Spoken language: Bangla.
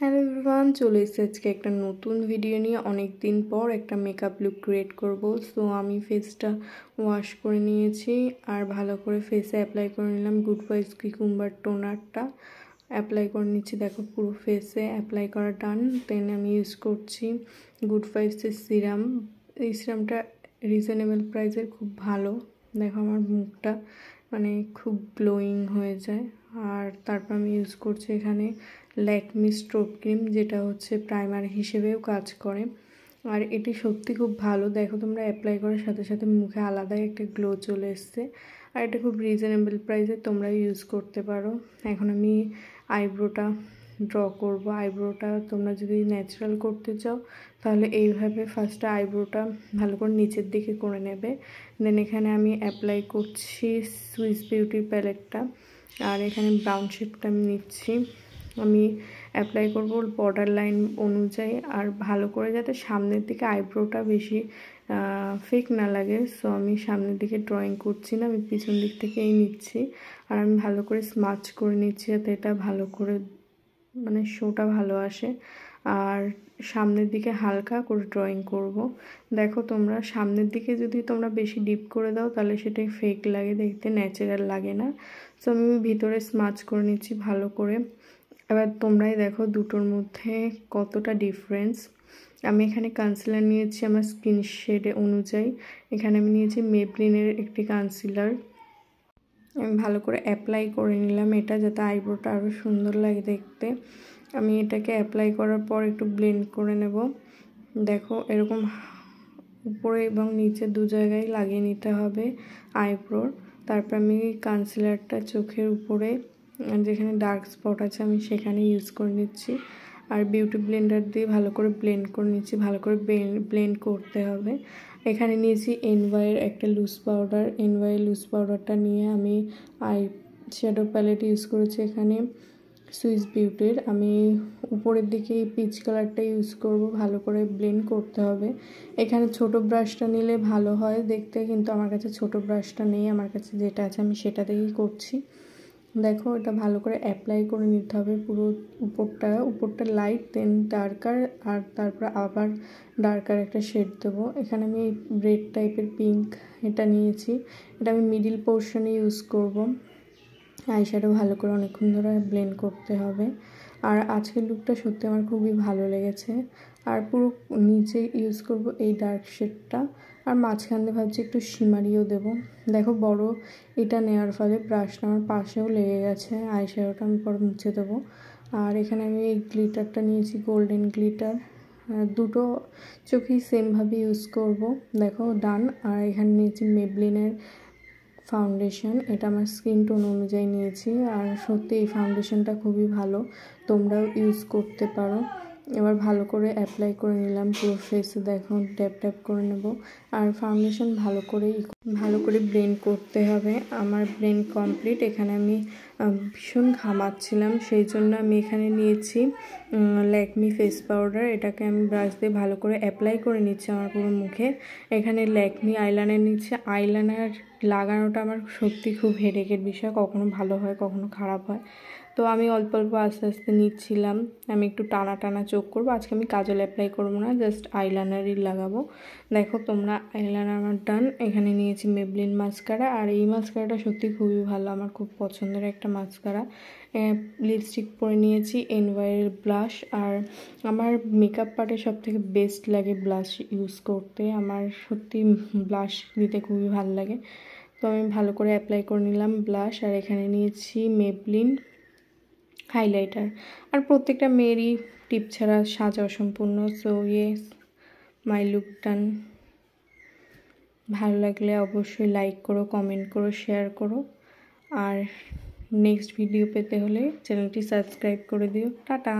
হ্যালো এভরিওয়ান, চলে এসেছি আজকে একটা নতুন ভিডিও নিয়ে। অনেক দিন পর একটা মেকআপ লুক ক্রিয়েট করব। সো আমি ফেসটা ওয়াশ করে নিয়েছি আর ভালো করে ফেসে অ্যাপ্লাই করে নিলাম গুড ভাইবস কিউকাম্বার টোনারটা অ্যাপ্লাই করে নিচ্ছি। দেখো পুরো ফেসে অ্যাপ্লাই করা ডান। দেন আমি ইউজ করছি গুড ভাইবসের সিরাম। এই সিরামটা রিজনেবল প্রাইসের, খুব ভালো। দেখো আমার মুখটা মানে খুব গ্লোয়িং হয়ে যায়। আর তারপর আমি ইউজ করছি এখানে ল্যাকমি স্ট্রোব ক্রিম, যেটা হচ্ছে প্রাইমার হিসেবেও কাজ করে। আর এটি সত্যি খুব ভালো। দেখো তোমরা অ্যাপ্লাই করার সাথে সাথে মুখে আলাদাই একটা গ্লো চলে এসছে। আর এটা খুব রিজনেবল প্রাইসে তোমরা ইউজ করতে পারো। এখন আমি আইব্রোটা ড্র করব। আইব্রোটা তোমরা যদি ন্যাচারাল করতে চাও তাহলে এইভাবে ফার্স্টে আইব্রোটা ভালো করে নিচের দিকে করে নেবে। দেন এখানে আমি অ্যাপ্লাই করছি সুইস বিউটির প্যালেটটা। আর এখানে ব্রাউন শেডটা আমি নিচ্ছি। আমি অ্যাপ্লাই করব বর্ডার লাইন অনুযায়ী, আর ভালো করে যাতে সামনের দিকে আইব্রোটা বেশি ফেক না লাগে। সো আমি সামনের দিকে ড্রয়িং করছি না, আমি পিছন দিক থেকেই নিচ্ছি। আর আমি ভালো করে স্মাচ করে নিচ্ছি যাতে এটা ভালো করে মানে শোটা ভালো আসে। আর সামনের দিকে হালকা করে ড্রয়িং করব। দেখো তোমরা সামনের দিকে যদি তোমরা বেশি ডিপ করে দাও তাহলে সেটাই ফেক লাগে, দেখতে ন্যাচারাল লাগে না। সো আমি ভিতরে স্মাচ করে নিচ্ছি ভালো করে। এবার তোমরাই দেখো দুটোর মধ্যে কতটা ডিফারেন্স। আমি এখানে কনসিলার নিয়েছি আমার স্কিন শেড অনুযায়ী। এখানে আমি নিয়েছি মেবলিনের একটি কনসিলার। আমি ভালো করে অ্যাপ্লাই করে নিলাম এটা, যাতে আইব্রোটা আরও সুন্দর লাগে দেখতে। আমি এটাকে অ্যাপ্লাই করার পর একটু ব্লেন্ড করে নেব। দেখো এরকম উপরে এবং নিচে দু জায়গায় লাগিয়ে নিতে হবে আইব্রোর। তারপর আমি কনসিলারটা চোখের উপরে যেখানে ডার্ক স্পট আছে আমি সেখানে ইউজ করে নিচ্ছি। আর বিউটি ব্লেন্ডার দিয়ে ভালো করে ব্লেন্ড করে নিচ্ছি। ভালো করে ব্লেন্ড করতে হবে। এখানে নিয়েছি এনওয়াইয়ের একটা লুজ পাউডার। এনওয়াই লুজ পাউডারটা নিয়ে আমি আই শ্যাডো প্যালেট ইউজ করেছি এখানে সুইস বিউটির। আমি উপরের দিকে পিচ কালারটা ইউজ করব। ভালো করে ব্লেন্ড করতে হবে। এখানে ছোট ব্রাশটা নিলে ভালো হয় দেখতে, কিন্তু আমার কাছে ছোট ব্রাশটা নেই। আমার কাছে যেটা আছে আমি সেটা দিয়েই করছি। দেখো এটা ভালো করে অ্যাপ্লাই করে নিতে হবে পুরো উপরটা লাইট, দেন ডার্কার, আর তারপর আবার ডার্কার একটা শেড দেবো। এখানে আমি রেড টাইপের পিঙ্ক এটা নিয়েছি। এটা আমি মিডিল পোর্শনে ইউজ করব। আইশ্যাডো ভালো করে অনেকক্ষণ ধরে ব্লেন্ড করতে হবে। আর আজকের লুকটা সত্যি আমার খুবই ভালো লেগেছে। আর পুরো নিচে ইউজ করব এই ডার্ক শেডটা। আর মাঝখান দিয়ে ভাবছি একটু শিমারিও দেবো। দেখো বড় এটা নেওয়ার ফলে ব্রাশটা আমার পাশেও লেগে গেছে। আইশ্যাডোটা আমি পরে মুছে দেবো। আর এখানে আমি এই গ্লিটারটা নিয়েছি, গোল্ডেন গ্লিটার। দুটো চোখেই সেমভাবে ইউজ করব। দেখো ডান। আর এখানে নিয়েছি মেবলিনের ফাউন্ডেশন। এটা আমার স্কিন টোন অনুযায়ী নিয়েছি। আর সত্যি এই ফাউন্ডেশনটা খুবই ভালো, তোমরাও ইউজ করতে পারো। এবার ভালো করে অ্যাপ্লাই করে নিলাম পুরো ফেসে। দেখো ট্যাপ ট্যাপ করে নেব। আর ফাউন্ডেশন ভালো করে ব্লেন্ড করতে হবে। আমার ব্লেন্ড কমপ্লিট। এখানে আমি ভীষণ ঘামাচ্ছিলাম, সেই জন্য আমি এখানে নিয়েছি ল্যাকমি ফেস পাউডার। এটাকে আমি ব্রাশ দিয়ে ভালো করে অ্যাপ্লাই করে নিচ্ছি আমার পুরো মুখে। এখানে ল্যাকমি আইলাইনার নিচ্ছে। আইলাইনার লাগানোটা আমার সত্যি খুব হেডেকের বিষয়, কখনো ভালো হয় কখনো খারাপ হয়। তো আমি অল্প অল্প আস্তে আস্তে নিচ্ছিলাম। আমি একটু টানা টানা চোখ করবো। আজকে আমি কাজল অ্যাপ্লাই করবো না, জাস্ট আইলাইনারই লাগাবো। দেখো তোমরা আইলাইনার আমার ডান। এখানে নিয়েছি মেবলিন মাস্কারা। আর এই মাস্কারাটা সত্যি খুবই ভালো, আমার খুব পছন্দের একটা মাস্কারা। লিপস্টিক পরে নিয়েছি এনওয়াইয়ের ব্লাশ। আর আমার মেকআপ পার্টে সবথেকে বেস্ট লাগে ব্লাশ ইউজ করতে। আমার সত্যি ব্লাশ দিতে খুবই ভালো লাগে। তো আমি ভালো করে অ্যাপ্লাই করে নিলাম ব্লাশ। আর এখানে নিয়েছি মেবলিন হাইলাইটার। আর প্রত্যেকটা মেয়েরই টিপ ছাড়া সাজা অসম্পূর্ণ। সো ইয়েস, মাই লুক ডান। ভালো লাগলে অবশ্যই লাইক করো, কমেন্ট করো, শেয়ার করো। আর নেক্সট ভিডিও পেতে হলে চ্যানেলটি সাবস্ক্রাইব করে দিও। টাটা।